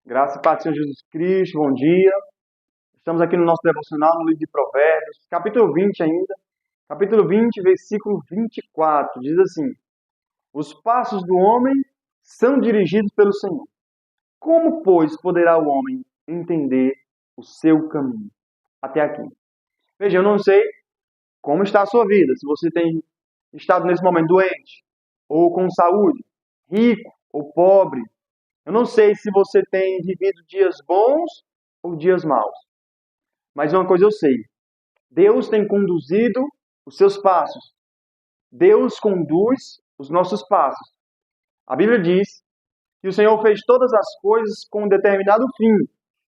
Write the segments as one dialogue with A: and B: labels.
A: Graça e paz do Senhor Jesus Cristo, bom dia. Estamos aqui no nosso devocional, no livro de Provérbios, capítulo 20 ainda. Capítulo 20, versículo 24, diz assim: Os passos do homem são dirigidos pelo Senhor. Como, pois, poderá o homem entender o seu caminho? Até aqui. Veja, eu não sei como está a sua vida, se você tem estado nesse momento doente, ou com saúde, rico ou pobre. Eu não sei se você tem vivido dias bons ou dias maus. Mas uma coisa eu sei: Deus tem conduzido os seus passos. Deus conduz os nossos passos. A Bíblia diz que o Senhor fez todas as coisas com um determinado fim,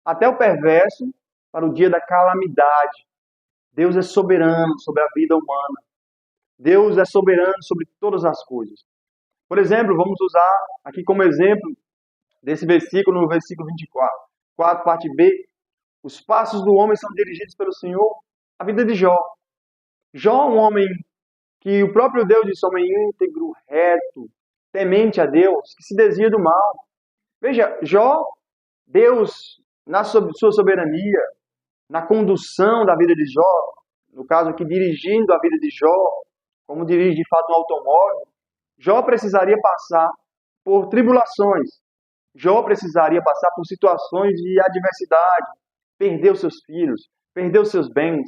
A: até o perverso para o dia da calamidade. Deus é soberano sobre a vida humana. Deus é soberano sobre todas as coisas. Por exemplo, vamos usar aqui como exemplo desse versículo, no versículo 24, 4, parte B. Os passos do homem são dirigidos pelo Senhor. A vida de Jó. Jó, um homem que o próprio Deus disse, homem íntegro, reto, temente a Deus, que se desvia do mal. Veja, Jó, Deus, na sua soberania, na condução da vida de Jó, no caso aqui, dirigindo a vida de Jó, como dirige de fato um automóvel, Jó precisaria passar por tribulações. Jó precisaria passar por situações de adversidade, perdeu seus filhos, perdeu seus bens.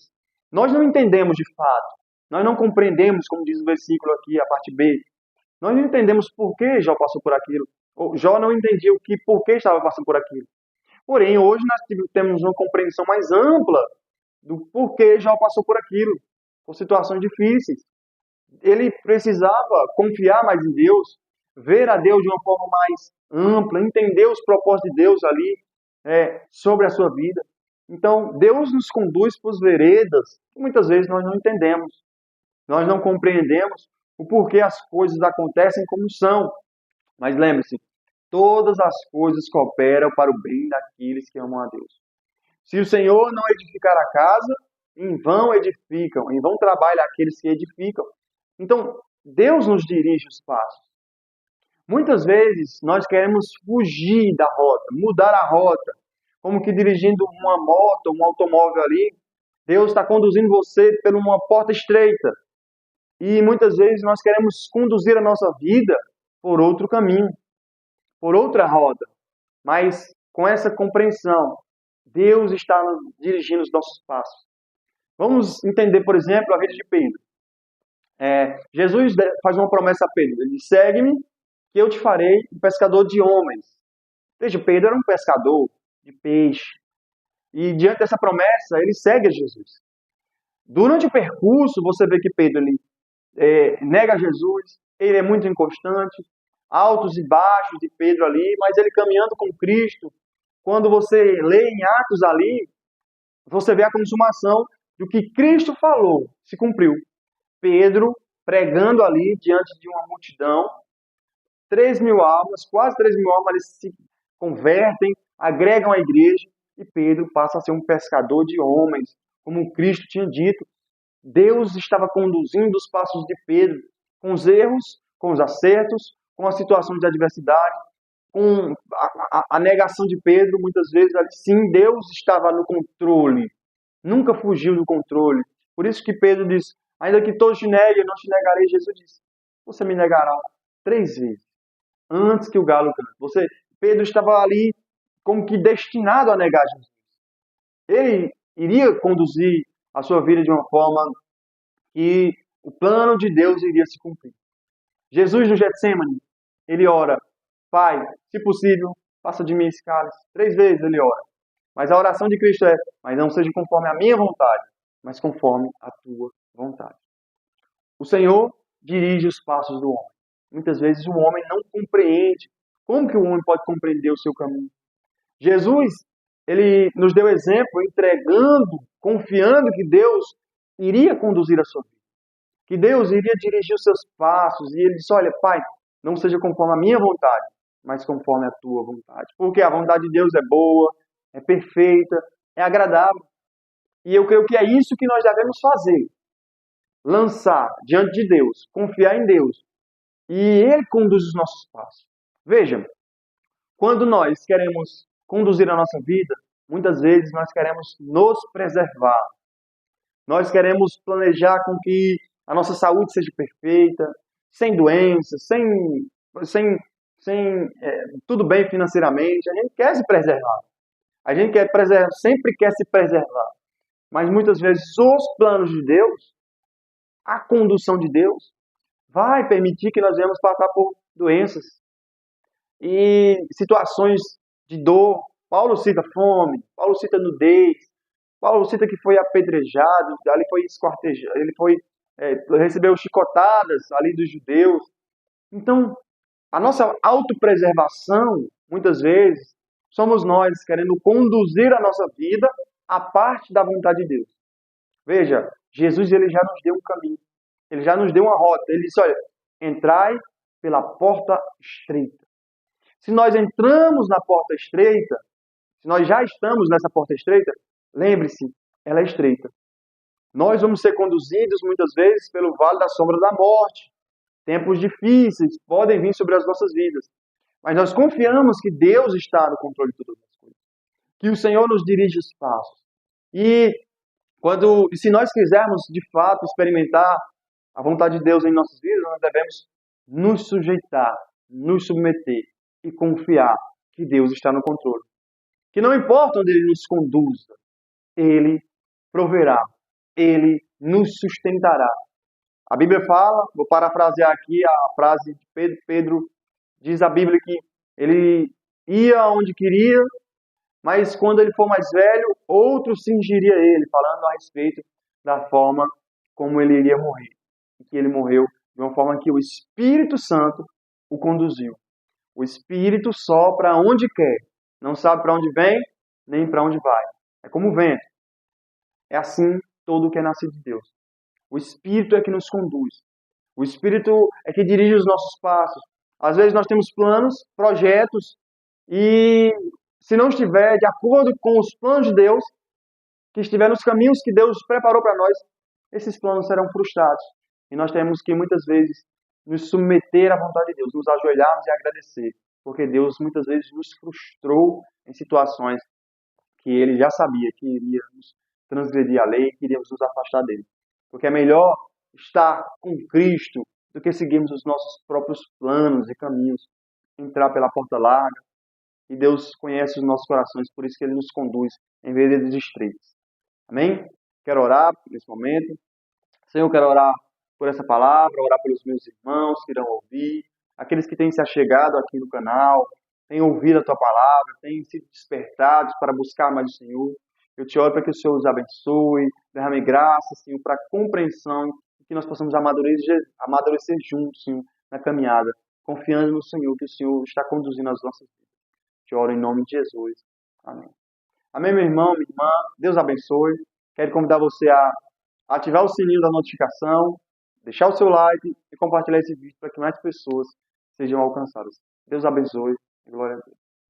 A: Nós não entendemos de fato, nós não compreendemos, como diz o versículo aqui, a parte B. Nós não entendemos por que Jó passou por aquilo. Jó não entendia por que estava passando por aquilo. Porém, hoje nós temos uma compreensão mais ampla do porquê Jó passou por aquilo, por situações difíceis. Ele precisava confiar mais em Deus, ver a Deus de uma forma mais ampla, entender os propósitos de Deus ali sobre a sua vida. Então, Deus nos conduz por veredas que muitas vezes nós não entendemos. Nós não compreendemos o porquê as coisas acontecem como são. Mas lembre-se, todas as coisas cooperam para o bem daqueles que amam a Deus. Se o Senhor não edificar a casa, em vão edificam, em vão trabalham aqueles que edificam. Então, Deus nos dirige os passos. Muitas vezes nós queremos fugir da rota, mudar a rota, como que dirigindo uma moto, um automóvel ali. Deus está conduzindo você por uma porta estreita. E muitas vezes nós queremos conduzir a nossa vida por outro caminho, por outra rota. Mas com essa compreensão, Deus está dirigindo os nossos passos. Vamos entender, por exemplo, a vida de Pedro. Jesus faz uma promessa a Pedro. Ele diz, segue-me, que eu te farei um pescador de homens. Veja, Pedro era um pescador de peixe. E diante dessa promessa, ele segue a Jesus. Durante o percurso, você vê que Pedro nega Jesus, ele é muito inconstante, altos e baixos de Pedro ali, mas ele caminhando com Cristo. Quando você lê em Atos ali, você vê a consumação do que Cristo falou, se cumpriu. Pedro pregando ali diante de uma multidão, 3.000 almas, quase 3.000 almas, eles se convertem, agregam a igreja, e Pedro passa a ser um pescador de homens, como Cristo tinha dito. Deus estava conduzindo os passos de Pedro, com os erros, com os acertos, com as situações de adversidade, com a negação de Pedro, muitas vezes, sim, Deus estava no controle, nunca fugiu do controle. Por isso que Pedro diz, ainda que todos te neguem, eu não te negarei. Jesus disse, você me negará 3 vezes, antes que o galo cante. Pedro estava ali como que destinado a negar Jesus. Ele iria conduzir a sua vida de uma forma que o plano de Deus iria se cumprir. Jesus no Getsemane, ele ora, Pai, se possível, passa de mim esse cálice. 3 vezes ele ora. Mas a oração de Cristo é, mas não seja conforme a minha vontade, mas conforme a tua vontade. O Senhor dirige os passos do homem. Muitas vezes o homem não compreende. Como que o homem pode compreender o seu caminho? Jesus, ele nos deu exemplo, entregando, confiando que Deus iria conduzir a sua vida. Que Deus iria dirigir os seus passos. E ele disse, olha, Pai, não seja conforme a minha vontade, mas conforme a tua vontade. Porque a vontade de Deus é boa, é perfeita, é agradável. E eu creio que é isso que nós devemos fazer. Lançar diante de Deus, confiar em Deus. E Ele conduz os nossos passos. Veja, quando nós queremos conduzir a nossa vida, muitas vezes nós queremos nos preservar. Nós queremos planejar com que a nossa saúde seja perfeita, sem doenças, sem tudo bem financeiramente. A gente quer se preservar. A gente quer preservar, sempre quer se preservar. Mas muitas vezes os planos de Deus, a condução de Deus, vai permitir que nós venhamos passar por doenças e situações de dor. Paulo cita fome, Paulo cita nudez, Paulo cita que foi apedrejado, ali foi esquartejado, ele recebeu chicotadas ali dos judeus. Então, a nossa autopreservação, muitas vezes, somos nós querendo conduzir a nossa vida à parte da vontade de Deus. Veja, Jesus ele já nos deu um caminho, ele já nos deu uma rota. Ele disse, olha, entrai pela porta estreita. Se nós entramos na porta estreita, se nós já estamos nessa porta estreita, lembre-se, ela é estreita. Nós vamos ser conduzidos muitas vezes pelo vale da sombra da morte. Tempos difíceis podem vir sobre as nossas vidas. Mas nós confiamos que Deus está no controle de todas as coisas. Que o Senhor nos dirige os passos. E se nós quisermos de fato experimentar a vontade de Deus em nossas vidas, nós devemos nos sujeitar, nos submeter e confiar que Deus está no controle. Que não importa onde Ele nos conduza, Ele proverá, Ele nos sustentará. A Bíblia fala, vou parafrasear aqui a frase de Pedro. Pedro diz a Bíblia que ele ia onde queria, mas quando ele for mais velho, outro cingiria ele, falando a respeito da forma como ele iria morrer. E que ele morreu de uma forma que o Espírito Santo o conduziu. O Espírito sopra onde quer, não sabe para onde vem, nem para onde vai. É como o vento. É assim todo o que é nascido de Deus. O Espírito é que nos conduz. O Espírito é que dirige os nossos passos. Às vezes nós temos planos, projetos, e se não estiver de acordo com os planos de Deus, que estiver nos caminhos que Deus preparou para nós, esses planos serão frustrados. E nós temos que muitas vezes nos submeter à vontade de Deus, nos ajoelharmos e agradecer, porque Deus muitas vezes nos frustrou em situações que Ele já sabia que iríamos transgredir a lei, que iríamos nos afastar dele. Porque é melhor estar com Cristo do que seguirmos os nossos próprios planos e caminhos, entrar pela porta larga. E Deus conhece os nossos corações, por isso que Ele nos conduz em veredas estreitas. Amém? Quero orar nesse momento. Senhor, quero orar por essa palavra, orar pelos meus irmãos que irão ouvir, aqueles que têm se achegado aqui no canal, têm ouvido a Tua palavra, têm sido despertados para buscar mais o Senhor. Eu te oro para que o Senhor os abençoe, derrame graça, Senhor, para a compreensão e que nós possamos amadurecer juntos, Senhor, na caminhada, confiando no Senhor, que o Senhor está conduzindo as nossas vidas. Te oro em nome de Jesus. Amém. Amém, meu irmão, minha irmã. Deus abençoe. Quero convidar você a ativar o sininho da notificação, deixar o seu like e compartilhar esse vídeo para que mais pessoas sejam alcançadas. Deus abençoe e glória a Deus.